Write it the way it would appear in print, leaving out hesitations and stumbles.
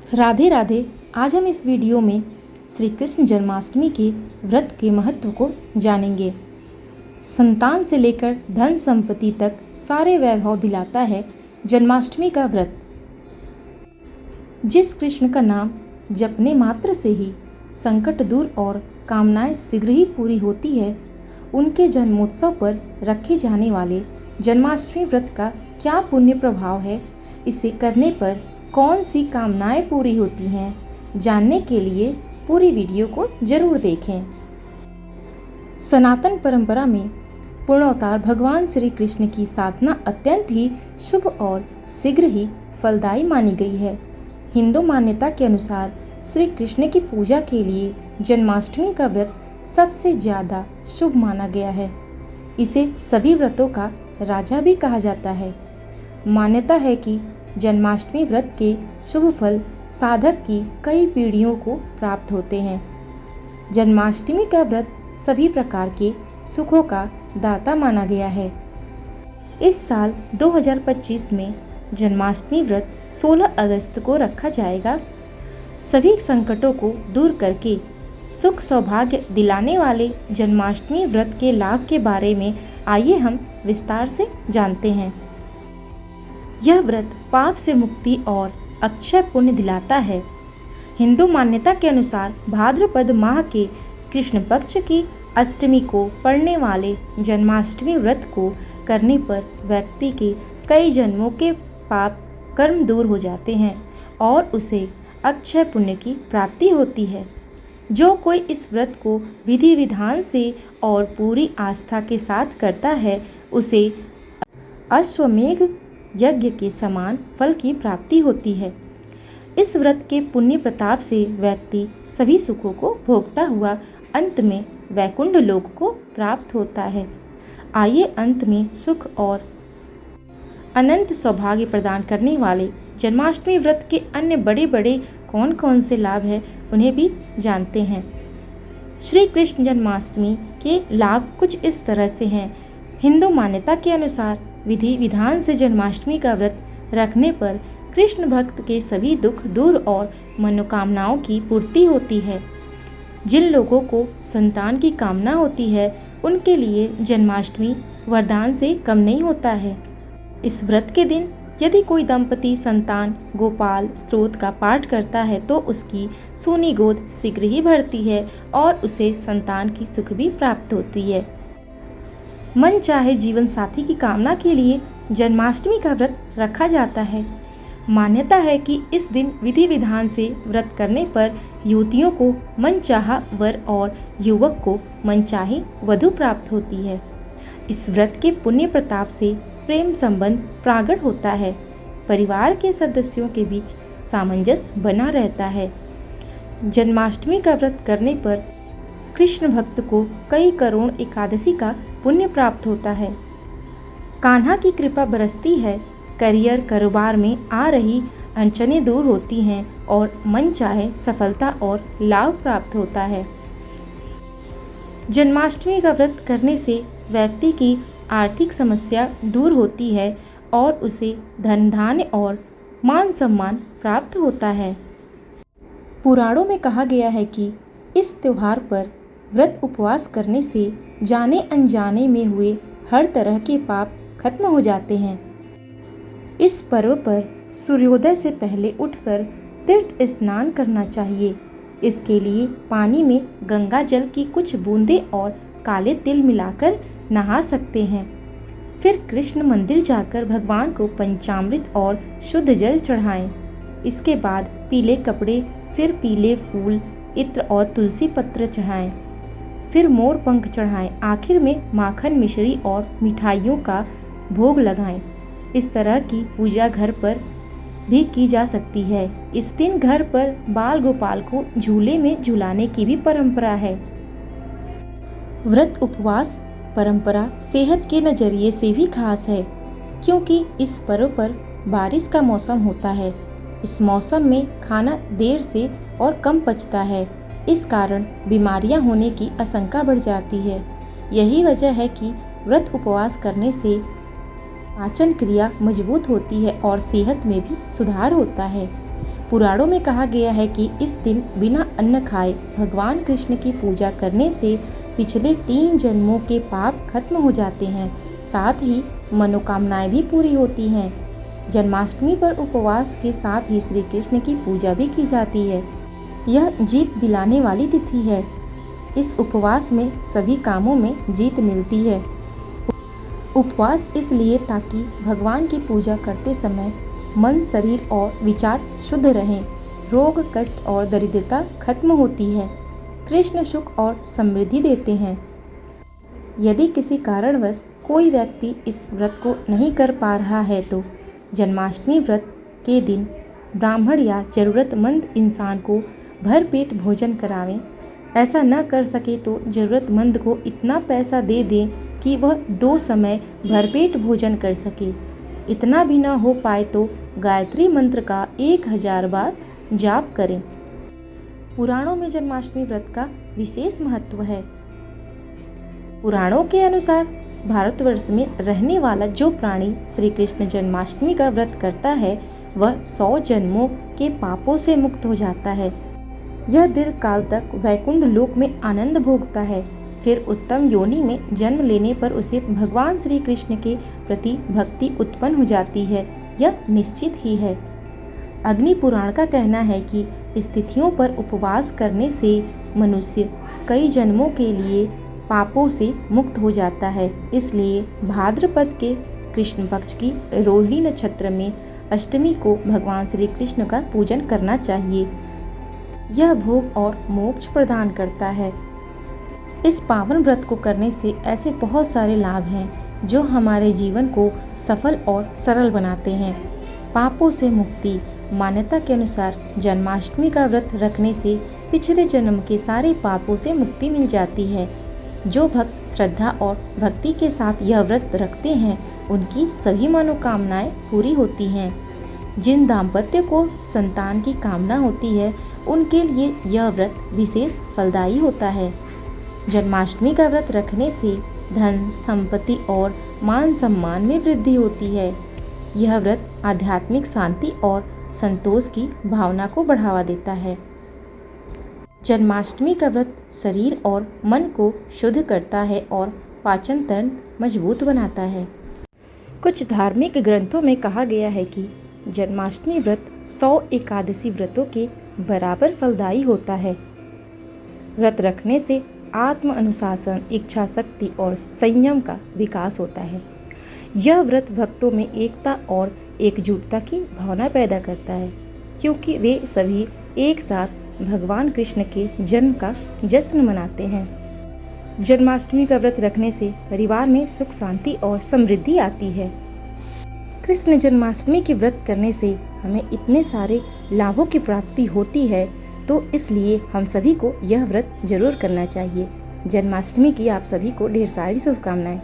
राधे राधे। आज हम इस वीडियो में श्री कृष्ण जन्माष्टमी के व्रत के महत्व को जानेंगे। संतान से लेकर धन संपत्ति तक सारे वैभव दिलाता है जन्माष्टमी का व्रत। जिस कृष्ण का नाम जपने मात्र से ही संकट दूर और कामनाएं शीघ्र ही पूरी होती है, उनके जन्मोत्सव पर रखे जाने वाले जन्माष्टमी व्रत का क्या पुण्य प्रभाव है, इसे करने पर कौन सी कामनाएं पूरी होती हैं, जानने के लिए पूरी वीडियो को जरूर देखें। सनातन परंपरा में पूर्णावतार भगवान श्री कृष्ण की साधना अत्यंत ही शुभ और शीघ्र ही फलदायी मानी गई है। हिंदू मान्यता के अनुसार श्री कृष्ण की पूजा के लिए जन्माष्टमी का व्रत सबसे ज़्यादा शुभ माना गया है। इसे सभी व्रतों का राजा भी कहा जाता है। मान्यता है कि जन्माष्टमी व्रत के शुभ फल साधक की कई पीढ़ियों को प्राप्त होते हैं। जन्माष्टमी का व्रत सभी प्रकार के सुखों का दाता माना गया है। इस साल 2025 में जन्माष्टमी व्रत 16 अगस्त को रखा जाएगा। सभी संकटों को दूर करके सुख सौभाग्य दिलाने वाले जन्माष्टमी व्रत के लाभ के बारे में आइए हम विस्तार से जानते हैं। यह व्रत पाप से मुक्ति और अक्षय पुण्य दिलाता है। हिंदू मान्यता के अनुसार भाद्रपद माह के कृष्ण पक्ष की अष्टमी को पड़ने वाले जन्माष्टमी व्रत को करने पर व्यक्ति के कई जन्मों के पाप कर्म दूर हो जाते हैं और उसे अक्षय पुण्य की प्राप्ति होती है। जो कोई इस व्रत को विधि विधान से और पूरी आस्था के साथ करता है, उसे अश्वमेध यज्ञ के समान फल की प्राप्ति होती है। इस व्रत के पुण्य प्रताप से व्यक्ति सभी सुखों को भोगता हुआ अंत में वैकुंठ लोक को प्राप्त होता है। आइए अंत में सुख और अनंत सौभाग्य प्रदान करने वाले जन्माष्टमी व्रत के अन्य बड़े बड़े कौन कौन से लाभ हैं, उन्हें भी जानते हैं। श्री कृष्ण जन्माष्टमी के लाभ कुछ इस तरह से हैं। हिंदू मान्यता के अनुसार विधि विधान से जन्माष्टमी का व्रत रखने पर कृष्ण भक्त के सभी दुख दूर और मनोकामनाओं की पूर्ति होती है। जिन लोगों को संतान की कामना होती है, उनके लिए जन्माष्टमी वरदान से कम नहीं होता है। इस व्रत के दिन यदि कोई दंपति संतान गोपाल स्तोत्र का पाठ करता है तो उसकी सूनी गोद शीघ्र ही भरती है और उसे संतान की सुख भी प्राप्त होती है। मन चाहे जीवन साथी की कामना के लिए जन्माष्टमी का व्रत रखा जाता है। मान्यता है कि इस दिन विधि विधान से व्रत करने पर युवतियों को मनचाहा वर और युवक को मनचाही वधु प्राप्त होती है। इस व्रत के पुण्य प्रताप से प्रेम संबंध प्रागढ़ होता है। परिवार के सदस्यों के बीच सामंजस्य बना रहता है। जन्माष्टमी का व्रत करने पर कृष्ण भक्त को कई करोड़ एकादशी का पुण्य प्राप्त होता है। कान्हा की कृपा बरसती है। करियर कारोबार में आ रही अड़चनें दूर होती हैं और मन चाहे सफलता और लाभ प्राप्त होता है। जन्माष्टमी का व्रत करने से व्यक्ति की आर्थिक समस्या दूर होती है और उसे धन धान्य और मान सम्मान प्राप्त होता है। पुराणों में कहा गया है कि इस त्योहार पर व्रत उपवास करने से जाने अनजाने में हुए हर तरह के पाप खत्म हो जाते हैं। इस पर्व पर सूर्योदय से पहले उठकर तीर्थ स्नान करना चाहिए। इसके लिए पानी में गंगा जल की कुछ बूंदें और काले तिल मिलाकर नहा सकते हैं। फिर कृष्ण मंदिर जाकर भगवान को पंचामृत और शुद्ध जल चढ़ाएं। इसके बाद पीले कपड़े, फिर पीले फूल, इत्र और तुलसी पत्र चढ़ाएं। फिर मोर पंख चढ़ाएं। आखिर में माखन मिश्री और मिठाइयों का भोग लगाएं। इस तरह की पूजा घर पर भी की जा सकती है। इस दिन घर पर बाल गोपाल को झूले में झुलाने की भी परंपरा है। व्रत उपवास परंपरा सेहत के नज़रिए से भी खास है, क्योंकि इस पर्व पर बारिश का मौसम होता है। इस मौसम में खाना देर से और कम पचता है। इस कारण बीमारियां होने की आशंका बढ़ जाती है। यही वजह है कि व्रत उपवास करने से पाचन क्रिया मजबूत होती है और सेहत में भी सुधार होता है। पुराणों में कहा गया है कि इस दिन बिना अन्न खाए भगवान कृष्ण की पूजा करने से पिछले 3 जन्मों के पाप खत्म हो जाते हैं, साथ ही मनोकामनाएं भी पूरी होती हैं। जन्माष्टमी पर उपवास के साथ ही श्री कृष्ण की पूजा भी की जाती है। यह जीत दिलाने वाली तिथि है। इस उपवास में सभी कामों में जीत मिलती है। उपवास इसलिए ताकि भगवान की पूजा करते समय मन, शरीर और विचार शुद्ध रहें। रोग, कष्ट और दरिद्रता खत्म होती है। कृष्ण सुख और समृद्धि देते हैं। यदि किसी कारणवश कोई व्यक्ति इस व्रत को नहीं कर पा रहा है तो जन्माष्टमी व्रत के दिन ब्राह्मण या जरूरतमंद इंसान को भरपेट भोजन करावें। ऐसा न कर सके तो जरूरतमंद को इतना पैसा दे दें कि वह 2 समय भरपेट भोजन कर सके। इतना भी न हो पाए तो गायत्री मंत्र का 1000 बार जाप करें। पुराणों में जन्माष्टमी व्रत का विशेष महत्व है। पुराणों के अनुसार भारतवर्ष में रहने वाला जो प्राणी श्री कृष्ण जन्माष्टमी का व्रत करता है वह 100 जन्मों के पापों से मुक्त हो जाता है। यह दीर्घ काल तक वैकुंठ लोक में आनंद भोगता है। फिर उत्तम योनि में जन्म लेने पर उसे भगवान श्री कृष्ण के प्रति भक्ति उत्पन्न हो जाती है। यह निश्चित ही है। अग्नि पुराण का कहना है कि इस तिथियों पर उपवास करने से मनुष्य कई जन्मों के लिए पापों से मुक्त हो जाता है। इसलिए भाद्रपद के कृष्ण पक्ष की रोहिणी नक्षत्र में अष्टमी को भगवान श्री कृष्ण का पूजन करना चाहिए। यह भोग और मोक्ष प्रदान करता है। इस पावन व्रत को करने से ऐसे बहुत सारे लाभ हैं जो हमारे जीवन को सफल और सरल बनाते हैं। पापों से मुक्ति। मान्यता के अनुसार जन्माष्टमी का व्रत रखने से पिछले जन्म के सारे पापों से मुक्ति मिल जाती है। जो भक्त श्रद्धा और भक्ति के साथ यह व्रत रखते हैं उनकी सभी मनोकामनाएं पूरी होती हैं। जिन दाम्पत्य को संतान की कामना होती है उनके लिए यह व्रत विशेष फलदायी होता है। जन्माष्टमी का व्रत रखने से धन, संपत्ति और मान सम्मान में वृद्धि होती है। यह व्रत आध्यात्मिक शांति और संतोष की भावना को बढ़ावा देता है। जन्माष्टमी का व्रत शरीर और मन को शुद्ध करता है और पाचन तंत्र मजबूत बनाता है। कुछ धार्मिक ग्रंथों में कहा गया है कि जन्माष्टमी व्रत 100 एकादशी व्रतों के बराबर फलदायी होता है। व्रत रखने से आत्म अनुशासन, इच्छा शक्ति और संयम का विकास होता है। यह व्रत भक्तों में एकता और एकजुटता की भावना पैदा करता है, क्योंकि वे सभी एक साथ भगवान कृष्ण के जन्म का जश्न मनाते हैं। जन्माष्टमी का व्रत रखने से परिवार में सुख, शांति और समृद्धि आती है। कृष्ण जन्माष्टमी के व्रत करने से हमें इतने सारे लाभों की प्राप्ति होती है, तो इसलिए हम सभी को यह व्रत जरूर करना चाहिए। जन्माष्टमी की आप सभी को ढेर सारी शुभकामनाएं।